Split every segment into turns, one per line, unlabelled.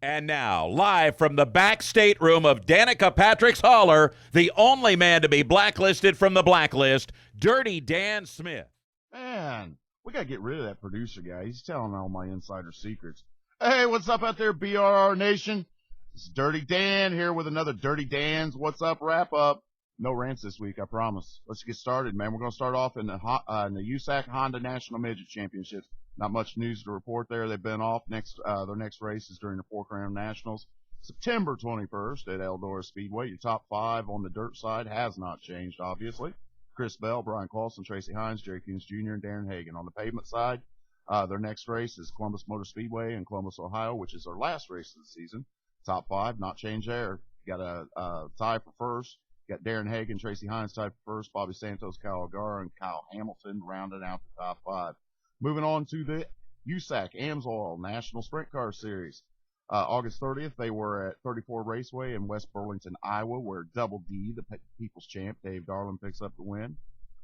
And now, live from the back stateroom of Danica Patrick's Hauler, the only man to be blacklisted from the blacklist, Dirty Dan Smith.
Man, we got to get rid of that producer guy. He's telling all my insider secrets. Hey, what's up out there, BRR Nation? It's Dirty Dan here with another Dirty Dan's What's Up wrap up. No rants this week, I promise. Let's get started, man. We're going to start off in the USAC Honda National Midget Championships. Not much news to report there. They've been off. Their next race is during the Four Crown Nationals, September 21st at Eldora Speedway. Your top five on the dirt side has not changed, obviously. Chris Bell, Brian Clausen, Tracy Hines, Jerry Coons Jr., and Darren Hagan. On the pavement side, their next race is Columbus Motor Speedway in Columbus, Ohio, which is their last race of the season. Top five, not changed there. Got a tie for first. Got Darren Hagan, Tracy Hines tied for first. Bobby Santos, Kyle O'Gara, and Kyle Hamilton rounding out the top five. Moving on to the USAC AMSOIL National Sprint Car Series. August 30th, they were at 34 Raceway in West Burlington, Iowa, where Double D, the People's Champ, Dave Darland, picks up the win.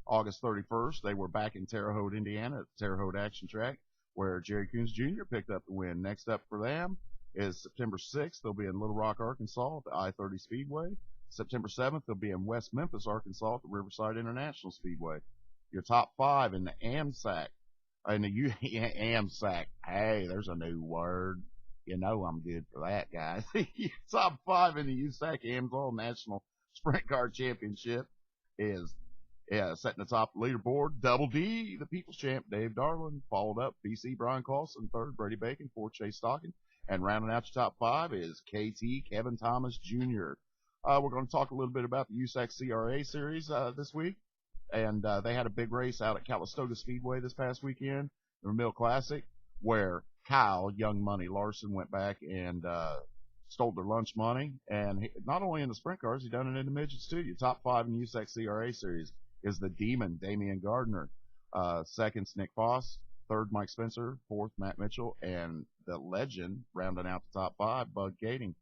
August 31st, they were back in Terre Haute, Indiana, at the Terre Haute Action Track, where Jerry Coons Jr. picked up the win. Next up for them is September 6th. They'll be in Little Rock, Arkansas, at the I-30 Speedway. September 7th, they'll be in West Memphis, Arkansas, at the Riverside International Speedway. Your top five in the AMSAC. In the AMSAC. Hey, there's a new word. You know I'm good for that, guys. Top five in the USAC AMSOIL National Sprint Car Championship is setting the top of the leaderboard. Double D, the People's Champ, Dave Darland, followed up BC Brian Clausen, third Brady Bacon, fourth Chase Stocking, and rounding out your top five is KT Kevin Thomas Jr. We're going to talk a little bit about the USAC CRA series this week. And they had a big race out at Calistoga Speedway this past weekend, the Mill Classic, where Kyle Young Money Larson went back and stole their lunch money. And not only in the sprint cars, he done it in the midgets too. Your top five in the USAC CRA series is the Demon, Damian Gardner. Second's Nick Foss. Third, Mike Spencer. Fourth, Matt Mitchell. And the legend, rounding out the top five, Bud Gating.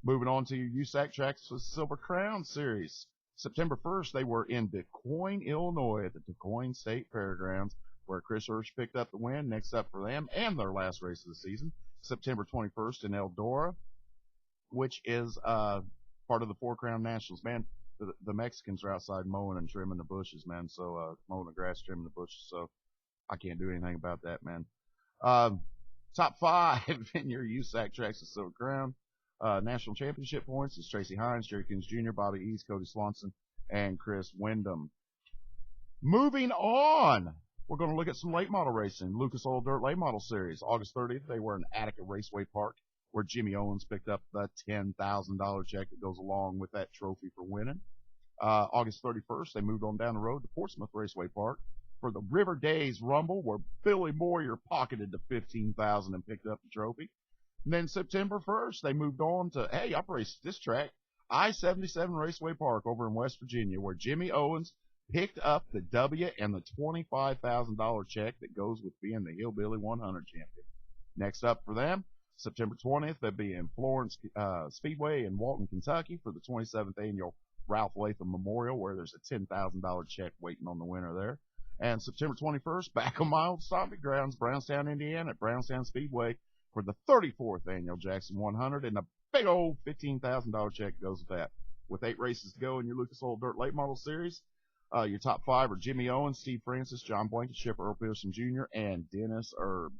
Moving on to your USAC Tracks with Silver Crown series. September 1st, they were in Des Moines, Illinois at the Des Moines State Fairgrounds, where Chris Hirsch picked up the win. Next up for them, and their last race of the season, September 21st in Eldora, which is part of the Four Crown Nationals. Man, the Mexicans are outside mowing and trimming the bushes, man. So mowing the grass, trimming the bushes. So I can't do anything about that, man. Top five in your USAC Tracks of Silver Crown. National championship points is Tracy Hines, Jerry Coons Jr., Bobby East, Cody Swanson, and Chris Wyndham. Moving on, we're going to look at some late model racing. Lucas Oil Dirt Late Model Series. August 30th, they were in Attica Raceway Park, where Jimmy Owens picked up the $10,000 check that goes along with that trophy for winning. August 31st, they moved on down the road to Portsmouth Raceway Park for the River Days Rumble, where Billy Moyer pocketed the $15,000 and picked up the trophy. And then September 1st, they moved on to, hey, I've raced this track, I-77 Raceway Park over in West Virginia, where Jimmy Owens picked up the W and the $25,000 check that goes with being the Hillbilly 100 champion. Next up for them, September 20th, they'll be in Florence Speedway in Walton, Kentucky for the 27th annual Ralph Latham Memorial, where there's a $10,000 check waiting on the winner there. And September 21st, back on my old stomping grounds, Brownstown, Indiana, at Brownstown Speedway, for the 34th annual Jackson 100, and a big old $15,000 check goes with that. With 8 races to go in your Lucas Oil Dirt Late Model Series, your top five are Jimmy Owens, Steve Francis, John Blankenship, Earl Pearson Jr., and Dennis Erb.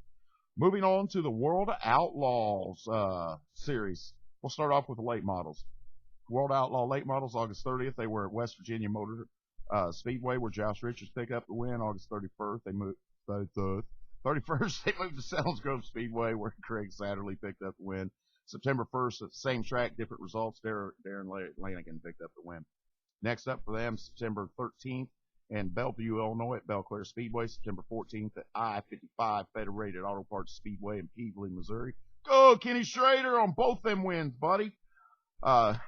Moving on to the World Outlaws series. We'll start off with the late models. World Outlaw Late Models, August 30th, they were at West Virginia Motor Speedway, where Josh Richards picked up the win. August 31st, they moved 31st, they moved to Selms Grove Speedway, where Craig Satterley picked up the win. September 1st, at the same track, different results. Darren Lanigan picked up the win. Next up for them, September 13th in Bellevue, Illinois at Belclair Speedway. September 14th at I-55 Federated Auto Parts Speedway in Peevely, Missouri. Go, Kenny Schrader, on both them wins, buddy. 9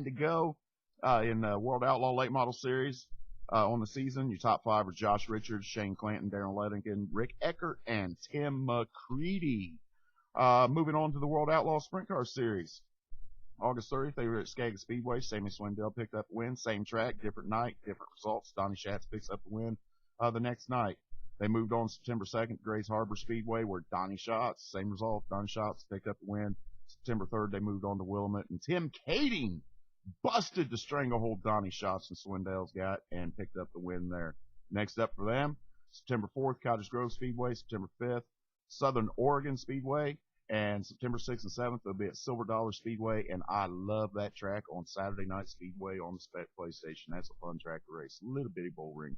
to go in the World Outlaw Late Model Series. On the season, your top five are Josh Richards, Shane Clanton, Darren Ledington, Rick Eckert, and Tim McCready. Moving on to the World Outlaw Sprint Car Series. August 30th, they were at Skagit Speedway. Sammy Swindell picked up the win. Same track, different night, different results. Donnie Schatz picks up the win the next night. They moved on September 2nd to Grays Harbor Speedway, where Donnie Schatz, same result. Donnie Schatz picked up the win. September 3rd, they moved on to Willamette, and Tim Kading busted the stranglehold Donnie Schatz and Swindell's got and picked up the win there. Next up for them, September 4th, Cottage Grove Speedway, September 5th, Southern Oregon Speedway, and September 6th and 7th, they'll be at Silver Dollar Speedway, and I love that track on Saturday Night Speedway on the Spec PlayStation. That's a fun track to race. Little bitty bull ring.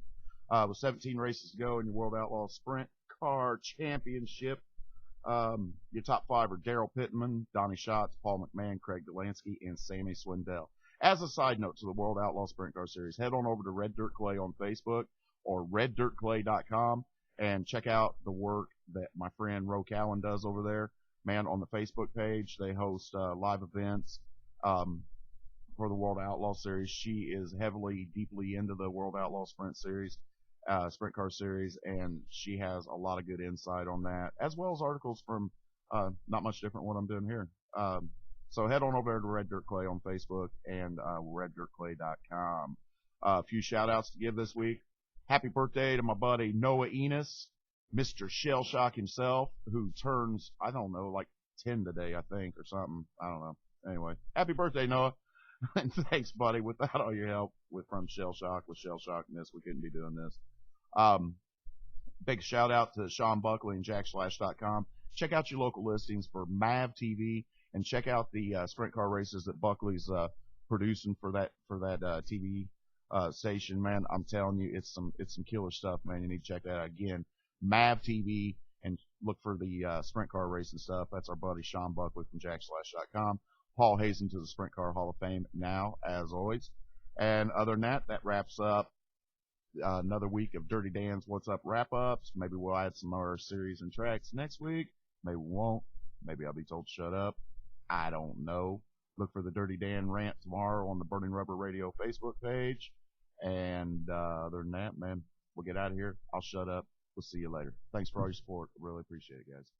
With 17 races to go in your World Outlaw Sprint Car Championship, your top 5 are Daryl Pittman, Donnie Schatz, Paul McMahon, Craig Delansky, and Sammy Swindell. As a side note to the World Outlaw Sprint Car Series, head on over to Red Dirt Clay on Facebook or reddirtclay.com and check out the work that my friend Ro Cowan does over there. Man, on the Facebook page, they host live events for the World Outlaw Series. She is deeply into the World Outlaw Sprint Car Series, and she has a lot of good insight on that, as well as articles from not much different what I'm doing here. So head on over to Red Dirt Clay on Facebook and reddirtclay.com. A few shout-outs to give this week. Happy birthday to my buddy Noah Enos, Mr. Shell Shock himself, who turns, I don't know, like 10 today, I think, or something. I don't know. Anyway, happy birthday, Noah. And thanks, buddy. Without all your help from Shell Shock, with Shell Shock and this, we couldn't be doing this. Big shout out to Sean Buckley and JackSlash.com. Check out your local listings for MAV TV, and check out the sprint car races that Buckley's producing for that TV station. Man, I'm telling you, it's some killer stuff, man. You need to check that out. Again, MAV TV, and look for the sprint car racing stuff. That's our buddy Sean Buckley from JackSlash.com. Paul Hazen to the Sprint Car Hall of Fame now, as always. And other than that, that wraps up another week of Dirty Dan's What's Up wrap-ups. Maybe we'll add some more series and tracks next week. Maybe we won't. Maybe I'll be told to shut up. I don't know. Look for the Dirty Dan rant tomorrow on the Burning Rubber Radio Facebook page. And other than that, man, we'll get out of here. I'll shut up. We'll see you later. Thanks for all your support. Really appreciate it, guys.